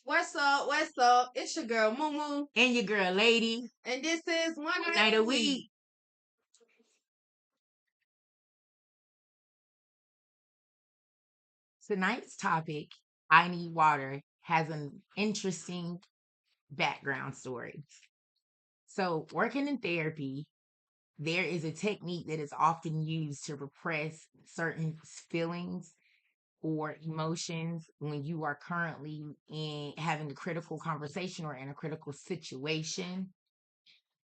What's up? What's up? It's your girl Moo Moo, And your girl, lady, and this is one night a week. Tonight's topic, I Need Water, has an interesting background story. So, working in therapy, there is a technique that is often used to repress certain feelings or emotions when you are currently in having a critical conversation or in a critical situation.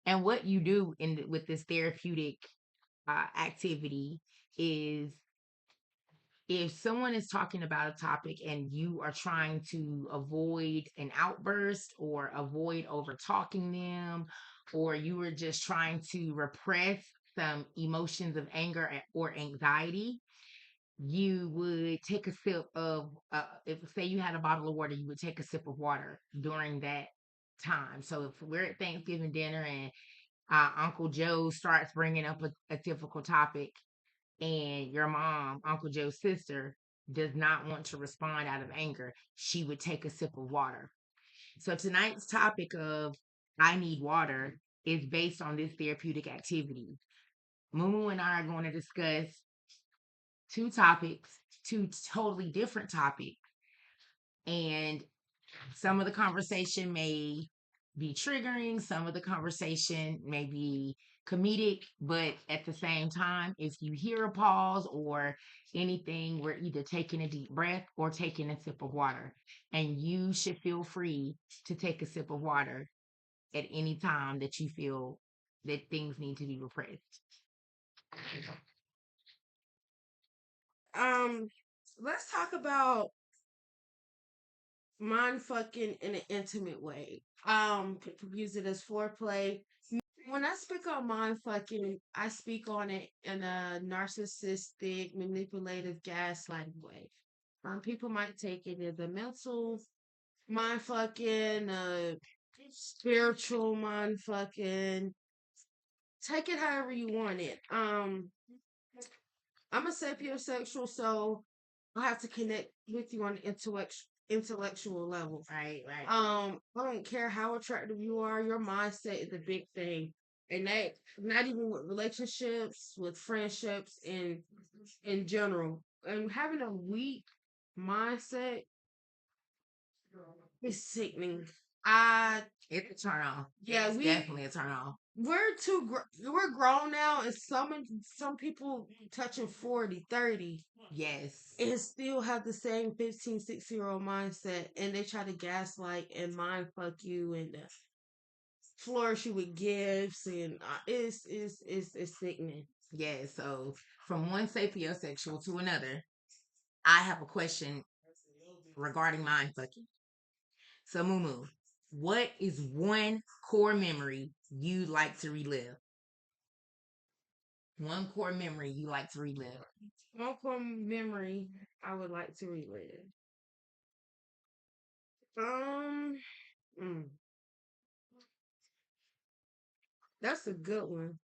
And what you do with this therapeutic activity is if someone is talking about a topic and you are trying to avoid an outburst or avoid over talking them, or you are just trying to repress some emotions of anger or anxiety, you would take a sip of, if say you had a bottle of water, you would take a sip of water during that time. So if we're at Thanksgiving dinner and Uncle Joe starts bringing up a difficult topic, and your mom, Uncle Joe's sister, does not want to respond out of anger, she would take a sip of water. So tonight's topic of I Need Water is based on this therapeutic activity. Mumu and I are going to discuss two topics, two totally different topics, and some of the conversation may be triggering, some of the conversation may be comedic, but at the same time, if you hear a pause or anything, we're either taking a deep breath or taking a sip of water. And you should feel free to take a sip of water at any time that you feel that things need to be repressed. Let's talk about mind fucking in an intimate way. People use it as foreplay. When I speak on mind fucking, I speak on it in a narcissistic, manipulative, gaslighting way. People might take it as a mental mind fucking, spiritual mind fucking. Take it however you want it. I'm a sapiosexual, so I have to connect with you on an intellectual level. Right. I don't care how attractive you are, your mindset is a big thing. And that not even with relationships, with friendships and in general. And having a weak mindset is sickening. I It's a turn on. Yeah, it's definitely a turn on. We're grown now, and some people touching 40, 30, Yes. and still have the same 15, 6-year-old mindset, and they try to gaslight and mind fuck you and flourish you with gifts, and it's sickening. Yeah, so from one sapiosexual to another, I have a question regarding mind fucking. So, Mumu, what is one core memory you like to relive? One core memory you like to relive. One core memory I would like to relive. Um, mm, that's a good one.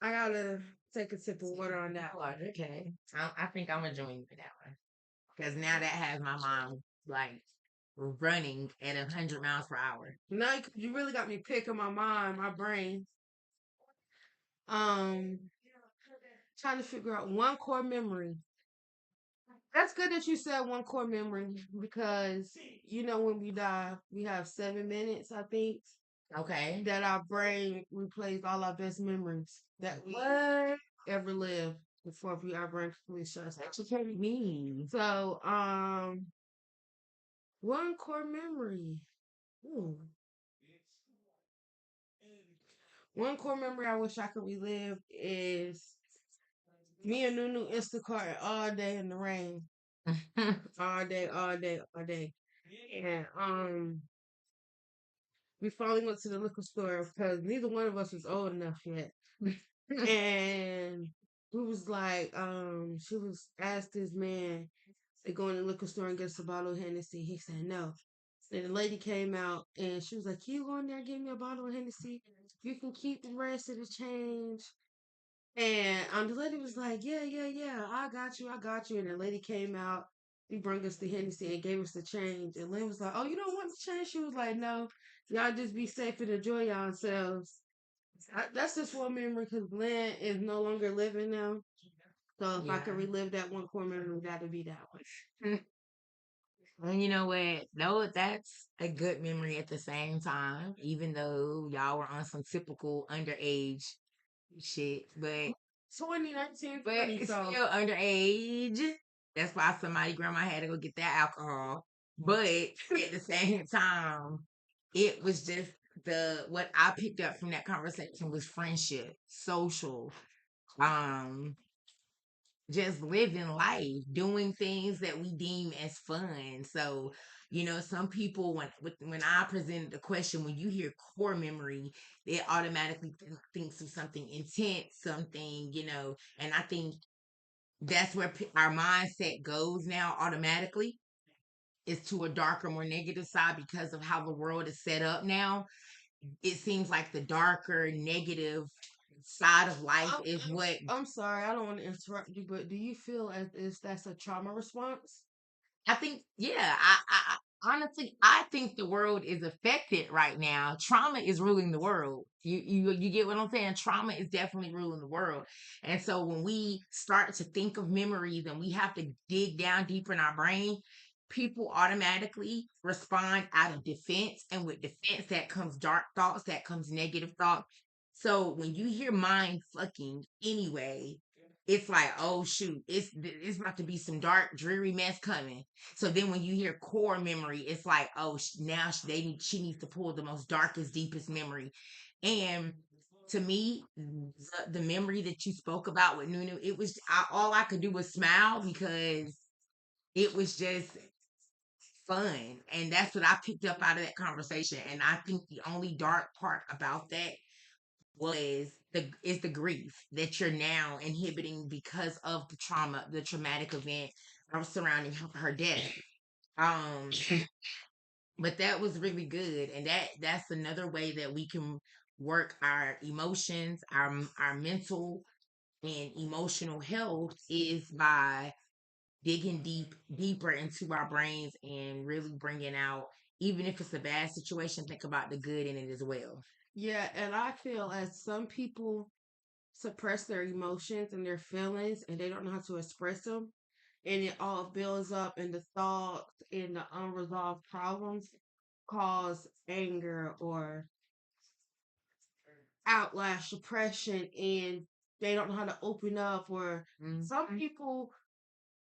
I gotta take a sip of water on that one. Okay. I think I'm gonna join you for that one. Because now that has my mind like running at 100 miles per hour. No, you really got me picking my mind, my brain. Um, Trying to figure out one core memory. That's good that you said one core memory because when we die, we have 7 minutes, I think, Okay. that our brain replays all our best memories that we ever lived before our brain completely shuts down. Educated me. So, one core memory. Ooh. One core memory I wish I could relive is me and Nunu Instacart all day in the rain. All day, all day, all day. And we finally went to the liquor store because neither one of us was old enough yet. And we was like, she was asked this man to go in the liquor store and get us a bottle of Hennessy. He said no. And the lady came out and she was like, "Can you go in there and give me a bottle of Hennessy? You can keep the rest of the change." And the lady was like, "Yeah, yeah, yeah, I got you, I got you." And the lady came out he brought us the Hennessy and gave us the change. And Lynn was like, "Oh, you don't want the change?" She was like, "No, y'all just be safe and enjoy yourselves." That's just one memory because Lynn is no longer living now. So if I could Yeah. relive that one core memory, that'd be that one. And you know what? No, that's a good memory at the same time, even though y'all were on some typical underage shit. But 2019, but 20, it's so still underage. That's why somebody grandma had to go get that alcohol. But at the same time, it was just what I picked up from that conversation was friendship, social, um, just living life, doing things that we deem as fun. So, some people when I presented the question, when you hear core memory, it automatically thinks of something intense, something, and I think that's where our mindset goes now automatically is to a darker, more negative side because of how the world is set up now. It seems like the darker, negative side of life I'm, is I'm, what I'm sorry, I don't want to interrupt you, but do you feel as if that's a trauma response? I think, yeah, honestly, I think the world is affected right now. Trauma is ruling the world. You get what I'm saying? Trauma is definitely ruling the world. And so when we start to think of memories and we have to dig down deeper in our brain, people automatically respond out of defense. And with defense, that comes dark thoughts, that comes negative thoughts. So when you hear mind fucking anyway, it's like, oh shoot, it's about to be some dark, dreary mess coming. So then when you hear core memory, it's like, oh, now she needs to pull the most darkest, deepest memory. And to me, the memory that you spoke about with Nunu, it was all I could do was smile because it was just fun, and that's what I picked up out of that conversation. And I think the only dark part about that was the grief that you're now inhibiting because of the traumatic event surrounding her death. Um, but that was really good, and that's another way that we can work our emotions, our mental and emotional health is by digging deeper into our brains and really bringing out, even if it's a bad situation, think about the good in it as well. Yeah, and I feel as some people suppress their emotions and their feelings and they don't know how to express them, and it all builds up in the thoughts and the unresolved problems cause anger or outlash depression, and they don't know how to open up. Or some people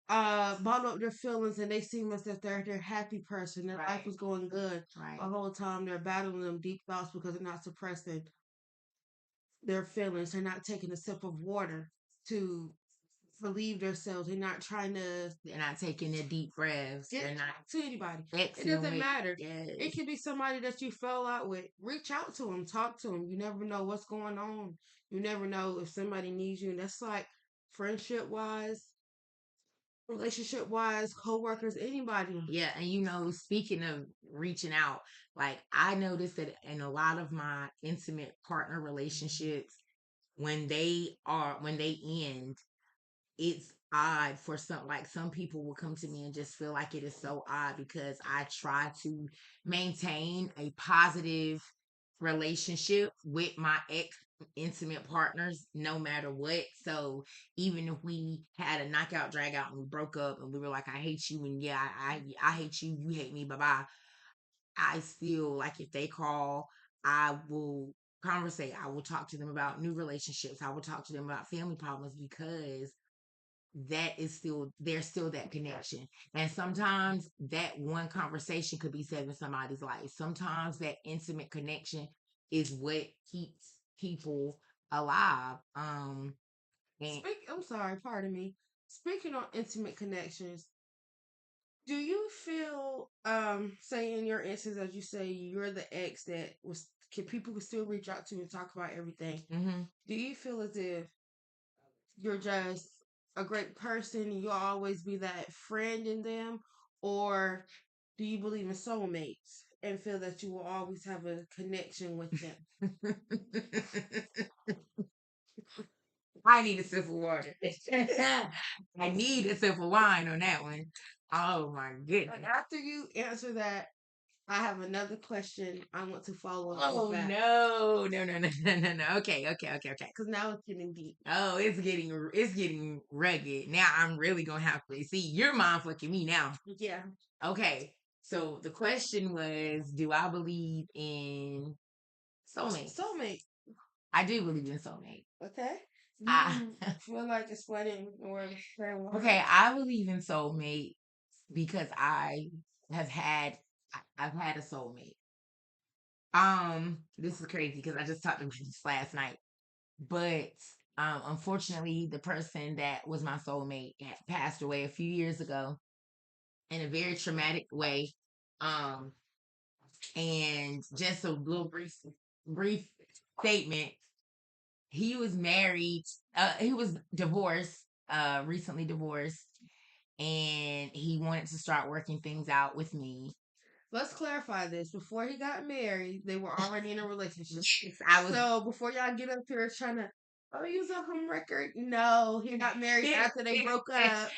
bottle up their feelings and they seem as if they're happy person, their life is going good Right. the whole time. They're battling them deep thoughts because they're not suppressing their feelings. They're not taking a sip of water to relieve themselves. They're not taking their deep breaths. Get They're not to anybody. It exhaling doesn't matter. Yes. It could be somebody that you fell out with. Reach out to them, talk to them. You never know what's going on. You never know if somebody needs you. And that's like friendship wise, relationship wise, co-workers, anybody. Yeah, and speaking of reaching out, like I noticed that in a lot of my intimate partner relationships, when they end, it's odd for some people will come to me and just feel like it is so odd because I try to maintain a positive relationship with my ex intimate partners no matter what. So even if we had a knockout drag out and we broke up and we were like, I hate you, and yeah, I hate you, you hate me, bye bye, I still, like, if they call, I will conversate. I will talk to them about new relationships. I will talk to them about family problems because there's still that connection. And sometimes that one conversation could be saving somebody's life. Sometimes that intimate connection is what keeps people alive. And I'm sorry, pardon me. Speaking on intimate connections, do you feel, say in your instance, as you say, you're the ex that was, can people can still reach out to you and talk about everything? mhm. Do you feel as if you're just a great person and you'll always be that friend in them, or do you believe in soulmates and feel that you will always have a connection with them? I need a sip of water. I need a sip of wine on that one. Oh my Like goodness. after you answer that, I have another question I want to follow up Oh with that. no. Okay. Because now it's getting deep. Oh, it's getting rugged. Now I'm really gonna have to see you're mind fucking me now. Yeah. Okay. So the question was, do I believe in soulmates? Soulmate. I do believe in soulmate. Okay. I You feel like explaining or explaining why? okay, I believe in soulmate because have had I've had a soulmate. This is crazy because I just talked about this last night. But unfortunately, the person that was my soulmate had passed away a few years ago in a very traumatic way. Um, and just a little brief statement. He was married. He was divorced. Recently divorced, and he wanted to start working things out with me. Let's clarify this. Before he got married, they were already in a relationship. I was So before y'all get up here trying to, oh, use a home record. No, he got married after they broke up.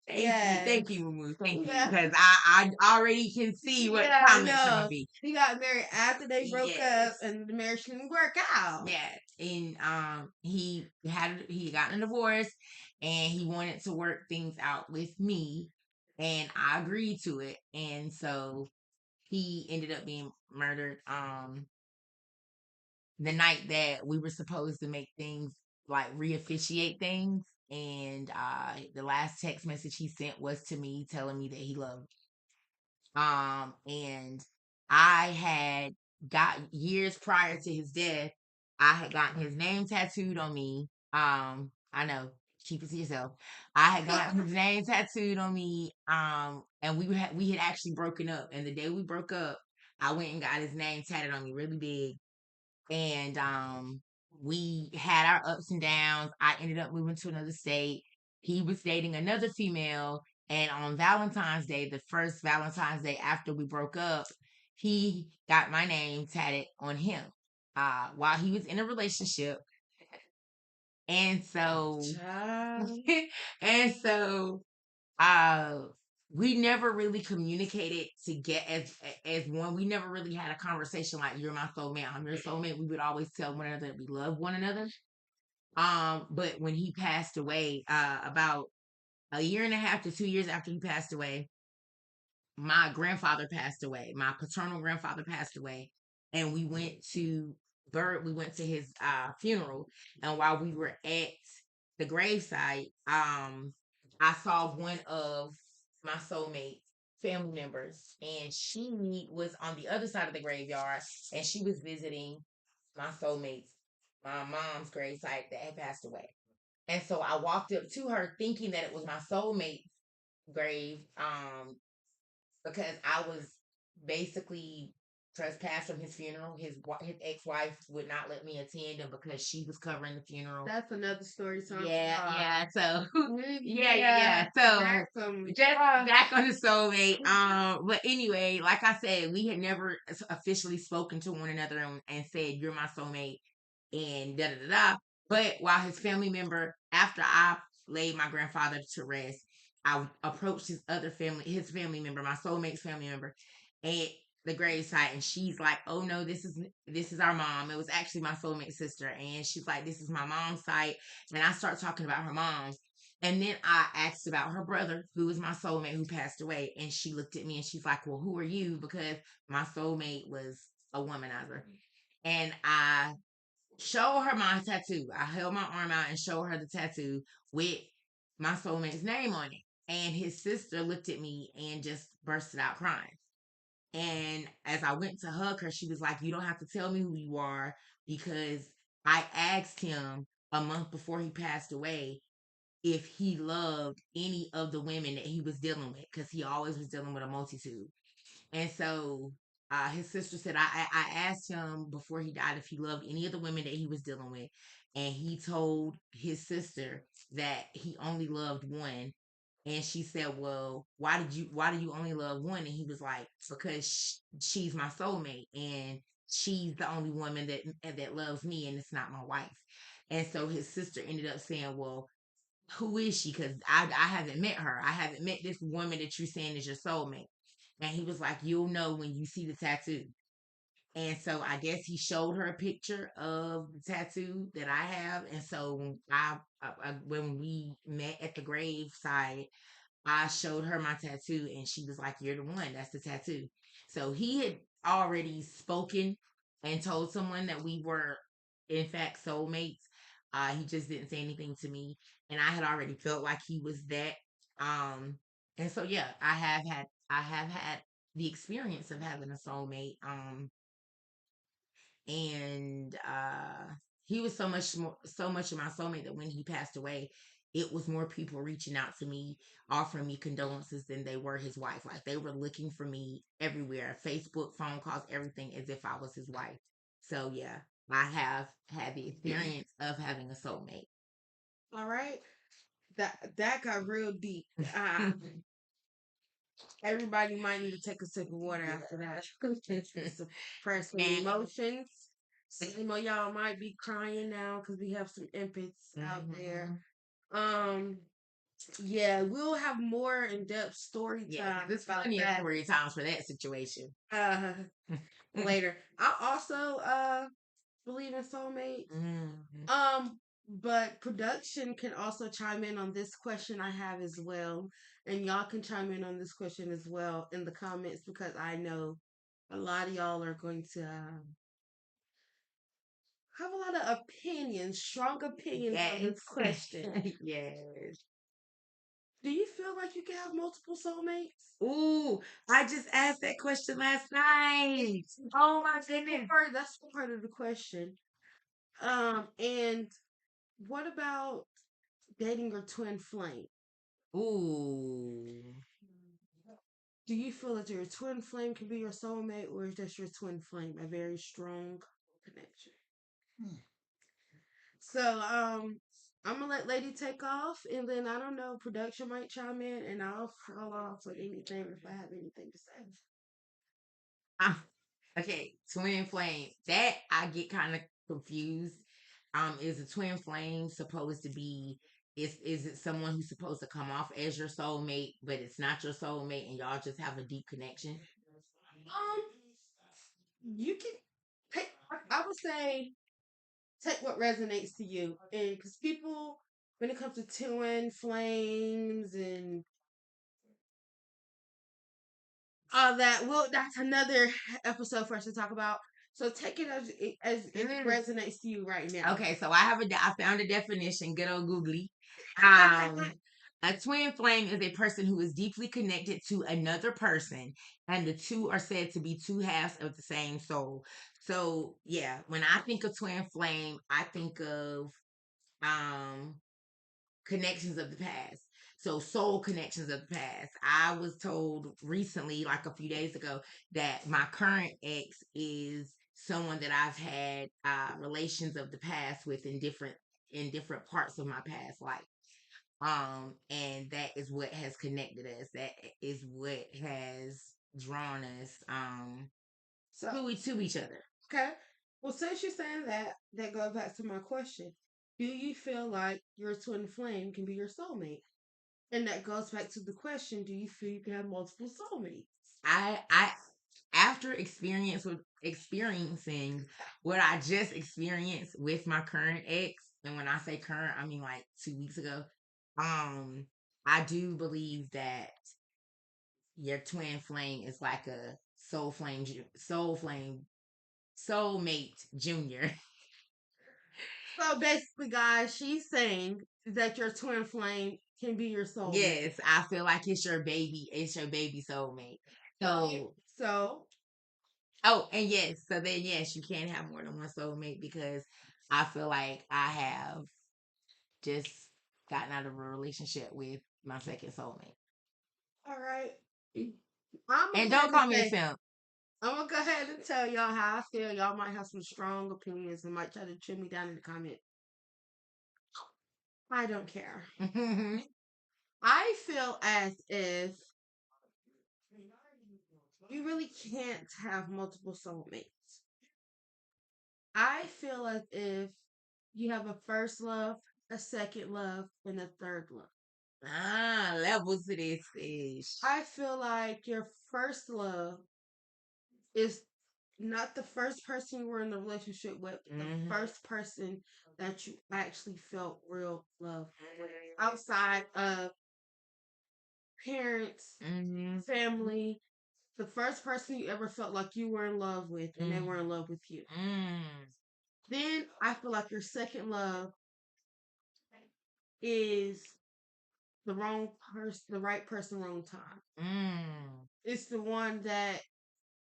Thank you, Mumu. Thank you, Yeah. because I already can see what Yeah, I comments are gonna know. be. He got married after they broke up, Yes, and the marriage didn't work out. yeah, and he got a divorce, and he wanted to work things out with me, and I agreed to it, and so he ended up being murdered. The night that we were supposed to make things like reofficiate things, and the last text message he sent was to me telling me that he loved me. And I had got years prior to his death, I had gotten his name tattooed on me. I know, keep it to yourself. I had gotten his name tattooed on me. And we had actually broken up. And the day we broke up, I went and got his name tatted on me really big. And we had our ups and downs. I ended up moving to another state. He was dating another female, and on Valentine's Day, the first Valentine's Day after we broke up, he got my name tatted on him while he was in a relationship. And so, Child. and so, uh, we never really communicated to get as one. We never really had a conversation like you're my soulmate, I'm your soulmate. We would always tell one another that we love one another. But when he passed away, about a year and a half to 2 years after he passed away, my grandfather passed away. My paternal grandfather passed away, and we went to his funeral. And while we were at the gravesite, I saw one of my soulmate family members, and she was on the other side of the graveyard, and she was visiting my soulmate's my mom's gravesite that had passed away. And so I walked up to her thinking that it was my soulmate's grave, because I was basically trespassed from his funeral. His ex wife would not let me attend him because she was covering the funeral. That's another story. So Yeah. So yeah. So That's just back on the soulmate. But anyway, like I said, we had never officially spoken to one another and said you're my soulmate and da da da da. But while his family member, after I laid my grandfather to rest, I approached his family member, my soulmate's family member, at the gravesite, and she's like, "Oh no, this is our mom." It was actually my soulmate sister, and she's like, "This is my mom's site," and I start talking about her mom. And then I asked about her brother, who was my soulmate who passed away. And she looked at me and she's like, "Well, who are you?" Because my soulmate was a womanizer. And I show her my tattoo. I held my arm out and showed her the tattoo with my soulmate's name on it. And his sister looked at me and just bursted out crying. And as I went to hug her, she was like, "You don't have to tell me who you are," because I asked him a month before he passed away if he loved any of the women that he was dealing with, because he always was dealing with a multitude. And so his sister said, I asked him before he died if he loved any of the women that he was dealing with. And he told his sister that he only loved one. And she said, "Well, why do you only love one?" And he was like, "Because she's my soulmate, and she's the only woman that loves me, and it's not my wife." And so his sister ended up saying, "Well, who is she? Because I haven't met her. I haven't met this woman that you're saying is your soulmate. And he was like, you'll know when you see the tattoo. And so I guess he showed her a picture of the tattoo that I have. And so when we met at the graveside, I showed her my tattoo, and she was like, "You're the one. That's the tattoo." So he had already spoken and told someone that we were, in fact, soulmates. He just didn't say anything to me, and I had already felt like he was that. Um, and so yeah, I have had the experience of having a soulmate. And he was so much of my soulmate that when he passed away, it was more people reaching out to me, offering me condolences than they were his wife. Like they were looking for me everywhere, Facebook, phone calls, everything, as if I was his wife. So yeah, I have had the experience of having a soulmate. All right. That got real deep. Uh, Everybody might need to take a sip of water after that. Suppress some And emotions. Some of y'all might be crying now because we have some empaths out there. Um, yeah, we'll have more in depth story yeah, time there's about plenty of that story times for that situation. uh later. I also believe in soulmates. Mhm. But production can also chime in on this question I have as well. And y'all can chime in on this question as well in the comments because I know a lot of y'all are going to have a lot of opinions, strong opinions on Yes. this question. Yes. Do you feel like you can have multiple soulmates? Ooh, I just asked that question last night. Oh my goodness. That's part of the question. And what about dating your twin flame? Ooh. Do you feel that your twin flame can be your soulmate, or is just your twin flame a very strong connection? So, I'm gonna let Lady take off, and then I don't know, production might chime in, and I'll follow off with anything if I have anything to say. Ah, okay, twin flame. That I get kind of confused. Is a twin flame supposed to be? Is it someone who's supposed to come off as your soulmate, but it's not your soulmate, and y'all just have a deep connection? Um, you can take. I would say take what resonates to you, and because people, when it comes to twin flames and all that, well, that's another episode for us to talk about. So take it as it resonates to you right now. Okay, so I found a definition. Good old googly. Um, a twin flame is a person who is deeply connected to another person, and the two are said to be two halves of the same soul. So yeah, when I think of twin flame, I think of um connections of the past. So soul connections of the past. I was told recently, like a few days ago, that my current ex is someone that I've had relations of the past with in different parts of my past life. And that is what has connected us. That is what has drawn us So to each other. okay. Well, since you're saying that, that goes back to my question. Do you feel like your twin flame can be your soulmate? And that goes back to the question, do you feel you can have multiple soulmates? I after experiencing what I just experienced with my current ex, and when I say current, I mean like 2 weeks ago. Um, I do believe that your twin flame is like a soulmate junior. So basically, guys, she's saying that your twin flame can be your soulmate. Yes, I feel like it's your baby soulmate. So So oh, and yes, so then yes, you can have more than one soulmate because I feel like I have just gotten out of a relationship with my second soulmate. all right. I'm gonna And go ahead don't and call me a say simp. I'm gonna go ahead and tell y'all how I feel. Y'all might have some strong opinions and might try to trim me down in the comment. I don't care. I feel as if you really can't have multiple soulmates. I feel as if you have a first love a second love, and a third love. Levels to this fish. I feel like your first love is not the first person you were in a relationship with, the first person that you actually felt real love outside of parents, family. The first person you ever felt like you were in love with and they were in love with you. Then I feel like your second love is the wrong person, the right person, wrong time. It's the one that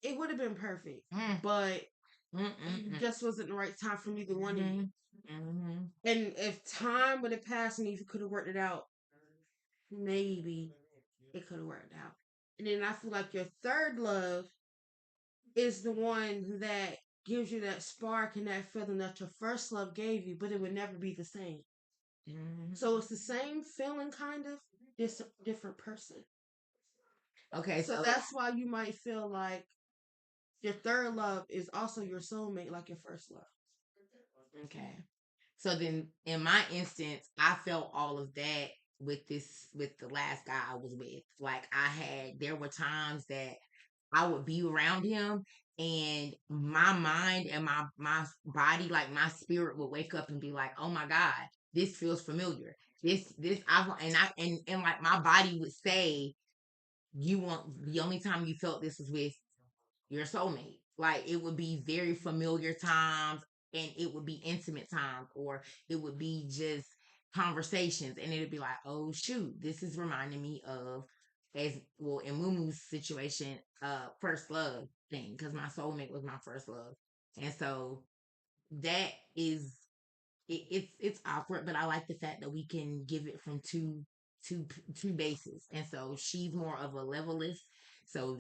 it would have been perfect, but it just wasn't the right time for neither one of you. And if time would have passed and if you could have worked it out, maybe it could have worked out. And then I feel like your third love is the one that gives you that spark and that feeling that your first love gave you, but it would never be the same. So it's the same feeling, kind of, just a different person. Okay, so that's why you might feel like your third love is also your soulmate, like your first love. Okay. So then, in my instance, I felt all of that with the last guy I was with. Like there were times that I would be around him, and my mind and my body, like my spirit, would wake up and be like, "Oh my God, this feels familiar. This and like my body would say, you want the only time you felt this was with your soulmate. Like it would be very familiar times, and it would be intimate times, or it would be just conversations, and it'd be like, oh shoot, this is reminding me of, as well, in Mumu's situation, first love thing, because my soulmate was my first love. And so that is it's awkward, but I like the fact that we can give it from two bases. And so she's more of a levelist. So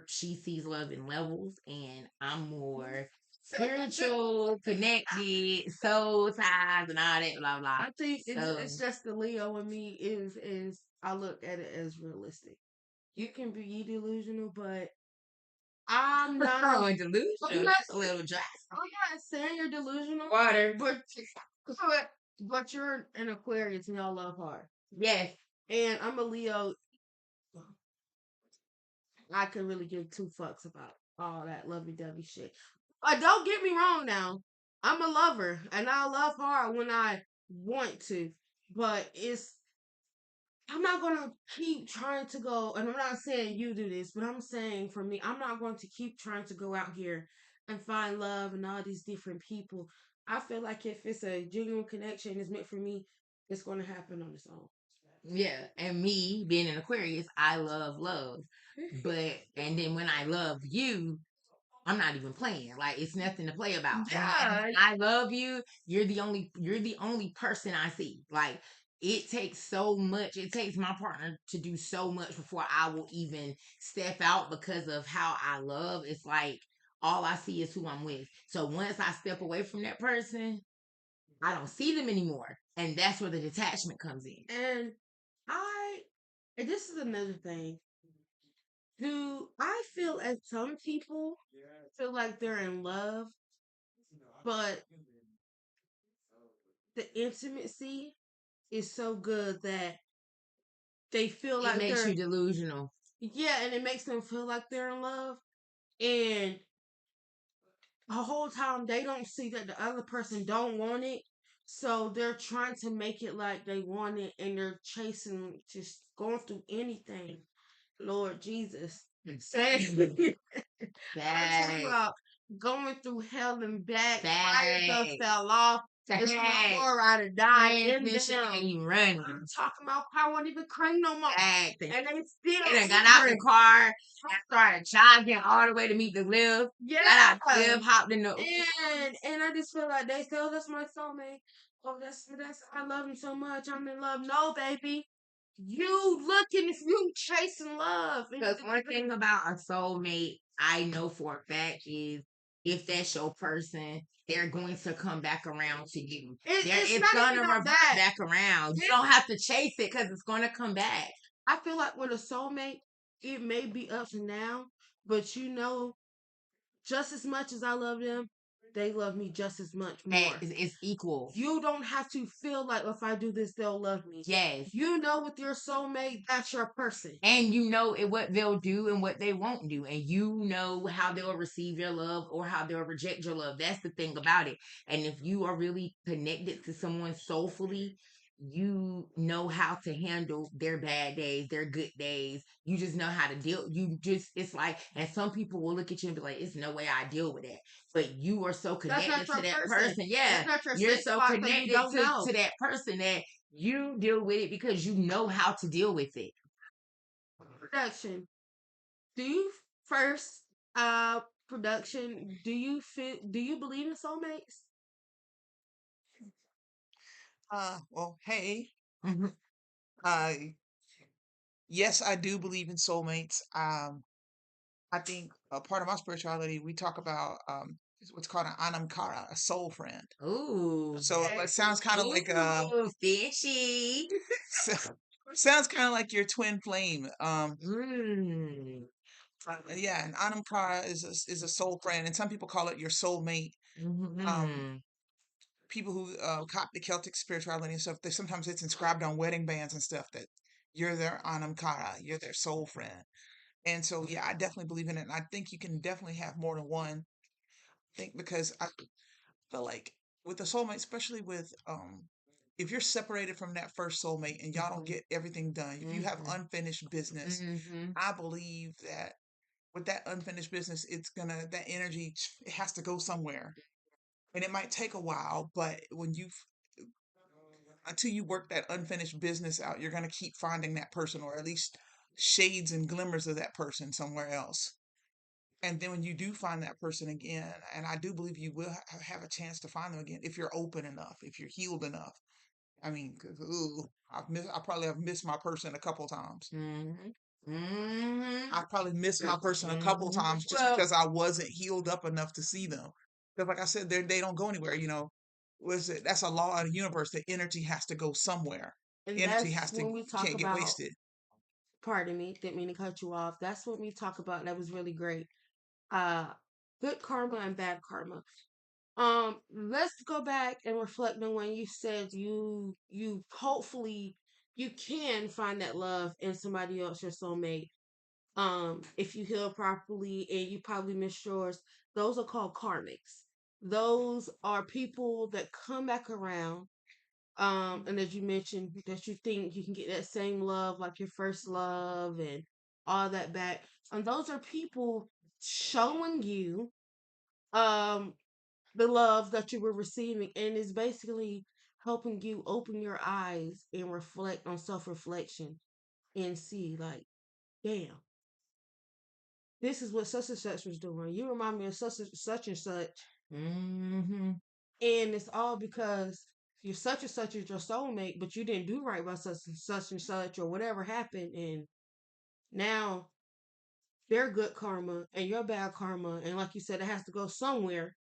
she sees love in levels, and I'm more spiritual, connected, soul ties, and all that blah blah. I think it's just the Leo in me is I look at it as realistic. You can be delusional, but I'm not delusional. That's a little dry. I'm not saying you're delusional, Water, but you're an Aquarius and y'all love hard. Yes, and I'm a Leo. I could really give two fucks about all that lovey-dovey shit. Don't get me wrong now. I'm a lover and I love hard when I want to, but I'm not gonna keep trying to go, and I'm not saying you do this, but I'm saying for me, I'm not going to keep trying to go out here and find love and all these different people. I feel like if it's a genuine connection, it's meant for me, it's gonna happen on its own. Yeah, and me being an Aquarius, I love. But and then when I love you, I'm not even playing. Like it's nothing to play about. Yeah. I love you. You're the only person I see. Like it takes so much. It takes my partner to do so much before I will even step out, because of how I love. It's like all I see is who I'm with. So once I step away from that person, I don't see them anymore. And that's where the detachment comes in. And this is another thing. Do I feel as some people feel like they're in love, but the intimacy is so good that they feel like it makes they're you delusional. Yeah, and it makes them feel like they're in love, and the whole time they don't see that the other person don't want it, so they're trying to make it like they want it, and they're chasing, just going through anything. Lord Jesus, saying I'm talking about going through hell and back, fire fell off. It's no more ride or die in them. And you running. I'm talking about I won't even crank no more. And they still got out the car, started jogging all the way to meet the lift. Yeah. Got out the lift, hopped in the and I just feel like they say, oh, that's my soulmate. Oh, that's I love him so much. I'm in love. No, baby. You looking, if you chasing love. Because one thing about a soulmate, I know for a fact, is if that's your person, they're going to come back around to you. It's going to revert back around. You don't have to chase it because it's going to come back. I feel like with a soulmate, it may be ups and downs, but just as much as I love them, they love me just as much And more. it's equal. You don't have to feel like if I do this, they'll love me. Yes. You know, with your soulmate, that's your person. And you know what they'll do and what they won't do. And you know how they'll receive your love or how they'll reject your love. That's the thing about it. And if you are really connected to someone soulfully, you know how to handle their bad days, their good days. You just know how to deal. It's like, and some people will look at you and be like, it's no way I deal with that. But you are so That's connected not to your that person. person. Yeah. That's not your You're safe so spot because you connected don't know. to that person that you deal with it because you know how to deal with it. Production. Do you first production, do you believe in soulmates? Well, hey, Mhm. uh, yes, I do believe in soulmates. I think a part of my spirituality, we talk about is what's called an anamkara, a soul friend. Ooh. So it sounds kind of like Ooh, fishy. sounds kind of like your twin flame. Mm. Yeah, an anamkara is a soul friend, and some people call it your soulmate. Um, Mhm. People who cop the Celtic spirituality and stuff, they sometimes it's inscribed on wedding bands and stuff that you're their anamkara, you're their soul friend. And so, yeah, I definitely believe in it. And I think you can definitely have more than one. I think because I feel like with a soulmate, especially with if you're separated from that first soulmate and y'all don't Mhm. get everything done, if you have Mhm. unfinished business, Mhm. I believe that with that unfinished business, it's gonna that energy it has to go somewhere. And it might take a while, but when you until you work that unfinished business out, you're gonna keep finding that person or at least shades and glimmers of that person somewhere else. And then when you do find that person again, and I do believe you will have a chance to find them again if you're open enough, if you're healed enough. I mean, 'cause, ooh, I probably have missed my person a couple times. Mhm. Mhm. I probably missed my person a couple Mhm. times just Well, because I wasn't healed up enough to see them. Because, like I said, they don't go anywhere. You know, was it? That's a law of the universe. The energy has to go somewhere. And Energy that's has to when we talk can't get about, wasted. pardon me, didn't mean to cut you off. That's what we talk about. That was really great. Uh, good karma and bad karma. Let's go back and reflect on when you said you hopefully you can find that love in somebody else, your soulmate. If you heal properly and you probably miss yours, those are called karmics. Those are people that come back around. And as you mentioned, that you think you can get that same love like your first love and all that back. And those are people showing you um the love that you were receiving, and it's basically helping you open your eyes and reflect on self-reflection and see like, damn, this is what such and such was doing. You remind me of such and such. mhm. And it's all because you're such and such is your soulmate, but you didn't do right by such and such or whatever happened, and now they're good karma and you're bad karma, and like you said, it has to go somewhere,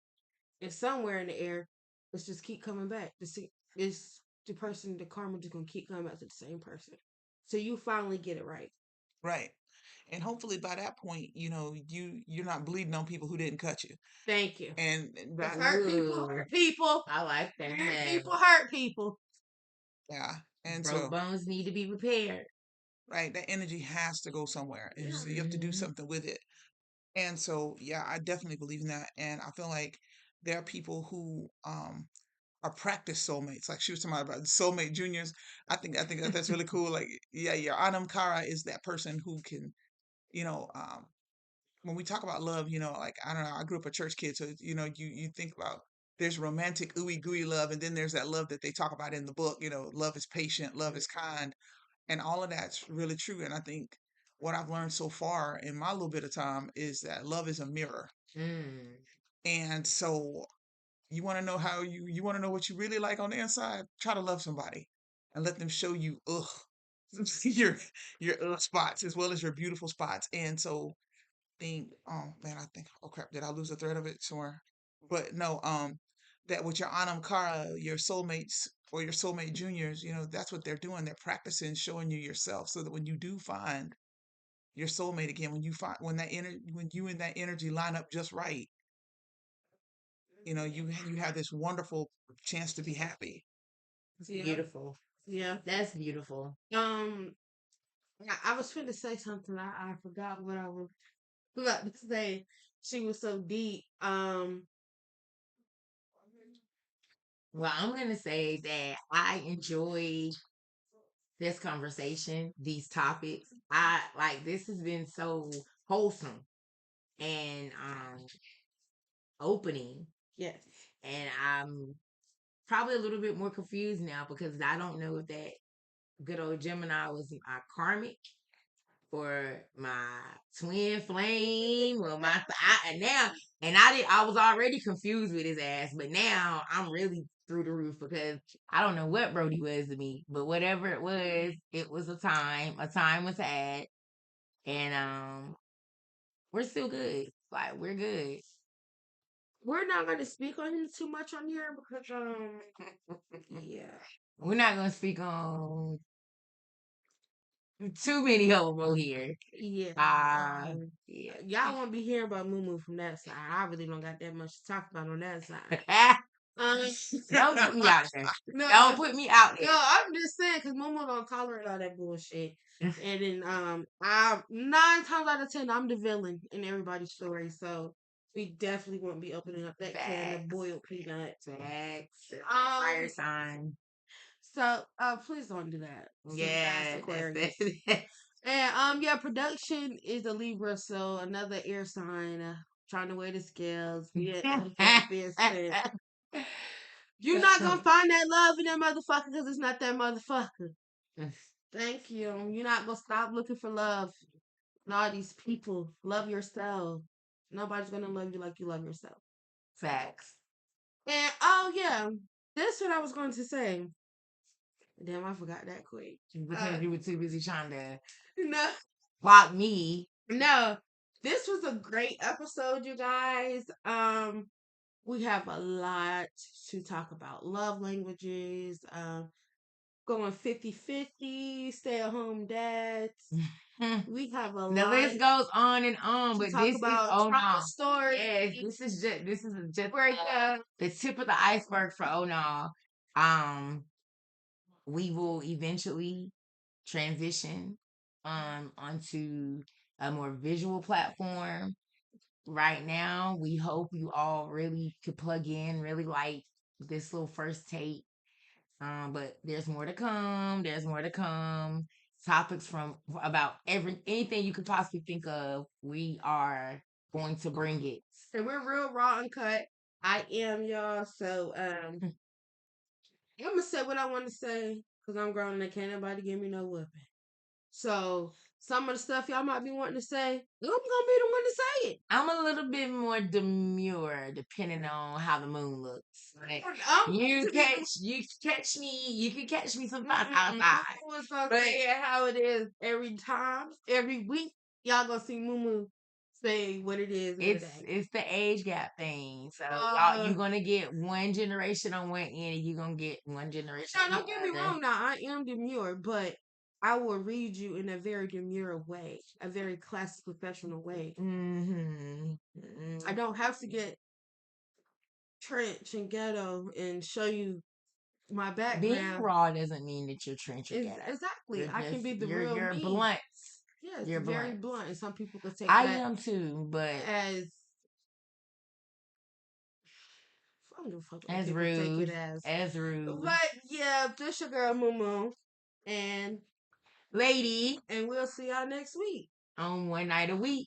and somewhere in the air, let's just keep coming back. To see is the person, the karma just gonna keep coming back to the same person. So you finally get it right. Right. And hopefully by that point, you know, you're not bleeding on people who didn't cut you. Thank you. And Because that hurt people Ooh, hurt people. I like Hurt that. people hurt people. yeah. And Broke so bones need to be repaired. right, that energy has to go somewhere. Yeah. You have to do Mhm. something with it. And so yeah, I definitely believe in that. And I feel like there are people who are practice soulmates. Like she was talking about soulmate juniors. I think that's really cool. Like yeah, your Anam Kara is that person who can, you know, when we talk about love, you know, like I don't know, I grew up a church kid, so you know, you think about there's romantic ooey gooey love, and then there's that love that they talk about in the book. You know, love is patient, love is kind, and all of that's really true. And I think what I've learned so far in my little bit of time is that love is a mirror. Mm. And so you want to know how you want to know what you really like on the inside? Try to love somebody and let them show you your your spots as well as your beautiful spots. And so think, oh man, I think, oh crap, did I lose the thread of it somewhere? But no, that with your Anam Kara, your soulmates or your soulmate juniors, you know, that's what they're doing. They're practicing showing you yourself so that when you do find your soulmate again, when you find when you and that energy line up just right, you have this wonderful chance to be happy. Yeah. Beautiful. Yeah. That's beautiful. I was finna say something. I forgot what I was about to say. She was so deep. Well, I'm gonna say that I enjoy this conversation, these topics. I like this has been so wholesome and opening. Yes. And I'm probably a little bit more confused now because I don't know if that good old Gemini was my karmic or my twin flame or my and now and I was already confused with his ass, but now I'm really through the roof because I don't know what Brody was to me, but whatever it was a time. A time was had, and we're still good. Like we're good. We're not gonna speak on him too much on here because yeah. We're not gonna speak on too many homo here. Yeah. Yeah. Y'all won't be hearing about Moo from that side. I really don't got that much to talk about on that side. Don't put me out there. No, Don't put me out there. no, I'm just saying because Moo don't tolerate all that bullshit. And then I 9 times out of 10 I'm the villain in everybody's story. So we definitely won't be opening up that can of Facts. boiled peanuts. Facts. Fire sign. So please don't do that. Since that's Yeah, Aquarius. that's And yeah, production is a Libra, so another air sign. Trying to weigh the scales. Yeah, you're not gonna find that love in that motherfucker because it's not that motherfucker. Thank you. You're not gonna stop looking for love. And all these people, love yourself. Nobody's gonna love you like you love yourself. Facts. And oh yeah, this is what I was going to say. Damn, I forgot that quick. Because you were too busy trying to No, block me. no. This was a great episode, you guys. We have a lot to talk about. Love languages, going 50-50, stay at home dads. We have a The lot list goes on and on, to but talk this is about trauma stories. Yes, this is just Right there. the tip of the iceberg for oh no. We will eventually transition onto a more visual platform. Right now, we hope you all really could plug in, really like this little first tape. But there's more to come. There's more to come. Topics from about anything you could possibly think of. We are going to bring it. And we're real raw and cut. I am y'all. So I'm gonna say what I want to say because I'm grown and can't nobody give me no whooping. So some of the stuff y'all might be wanting to say, I'm gonna be the one to say it. I'm a little bit more demure depending on how the moon looks. Like, you catch me. You can catch me sometimes outside. I was gonna say it how it is every time, every week. Y'all gonna see Moo say what it is. It's the age gap thing. So you're gonna get one generation on one end, and you're gonna get one generation. No, don't get me wrong. Now I am demure, but I will read you in a very demure way, a very classy, professional way. I don't have to get trench and ghetto and show you my background. Being raw doesn't mean that you're trench or ghetto. Exactly. I can be the real You're me. blunt. Yes, you're very blunt. blunt. And some people could take I that am too, but as I don't give a fuck what as people rude. take it As rude. But yeah, this your girl Moo and Lady. And we'll see y'all next week On One Night a Week.